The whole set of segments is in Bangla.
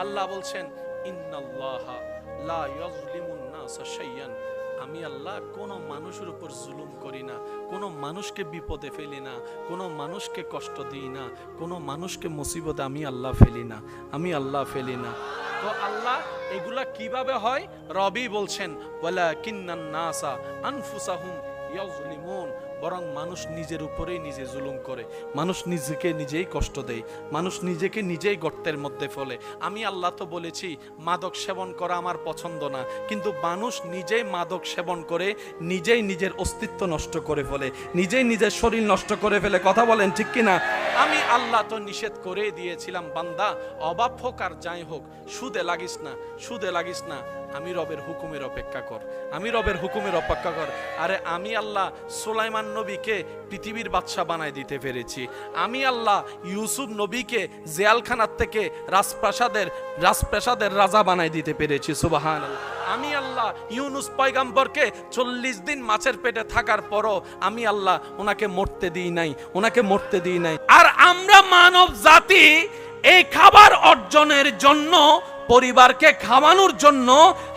আল্লাহ বলছেন ইন্নাল্লাহা লা ইয়াজলিমুন নাসা শাইয়ান, আমি আল্লাহ কোনো মানুষের উপর জুলুম করি না, কোনো মানুষকে বিপদে ফেলি না, কোনো মানুষকে কষ্ট দিই না, কোনো মানুষকে মুসিবতে আমি আল্লাহ ফেলি না, আমি আল্লাহ ফেলি না। তো আল্লাহ এগুলা কিভাবে হয়? রবি বলছেন ওয়ালাকিন্নান নাসা আনফুসাহুম ইয়াজলিমুন, বরং মানুষ নিজের উপরেই নিজে জুলুম করে, মানুষ নিজেকে নিজেই কষ্ট দেয়, মানুষ নিজেকে নিজেই গর্তের মধ্যে ফেলে। আমি আল্লাহ তো বলেছি মাদক সেবন করা আমার পছন্দ না, কিন্তু মানুষ নিজেই মাদক সেবন করে নিজেই নিজের অস্তিত্ব নষ্ট করে ফেলে, নিজেই নিজের শরীর নষ্ট করে ফেলে। কথা বলেন ঠিক কিনা? আমি আল্লাহ তো নিষেধ করে দিয়েছিলাম, বান্দা অভাব হোক আর যাই হোক সুদে লাগিস না, সুদে লাগিস না, আমি রবের হুকুমের অপেক্ষা কর, আমি রবের হুকুমের অপেক্ষা কর। আরে আমি আল্লাহ সুলাইমান নবীকে পৃথিবীর বাদশা বানায় দিতে পেরেছি, আমি আল্লাহ ইউসুফ নবীকে জেলখানার থেকে রাজপ্রাসাদের রাজা বানায় দিতে পেরেছি, সুবহানাল্লাহ। আমি আল্লাহ ইউনুস পয়গম্বরকে 40 দিন মাছের পেটে থাকার পরও আমি আল্লাহ ওনাকে মরতে দিই নাই, ওনাকে মরতে দিই নাই। আর আমরা মানব জাতি এই খাবার অর্জনের জন্য, পরিবারকে খাওয়ানোর জন্য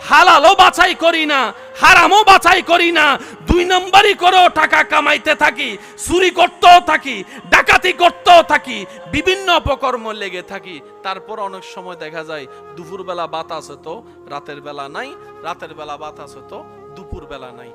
হালালও বাছাই করি না, হারামও বাছাই করি না, 2 নম্বরই করেও টাকা কামাইতে থাকি, চুরি করতেও থাকি, ডাকাতি করতেও থাকি, বিভিন্ন অপকর্ম লেগে থাকি। তারপর অনেক সময় দেখা যায় দুপুরবেলা ভাত আছে তো রাতের বেলা নাই, রাতের বেলা ভাত আছে তো দুপুর বেলা নাই।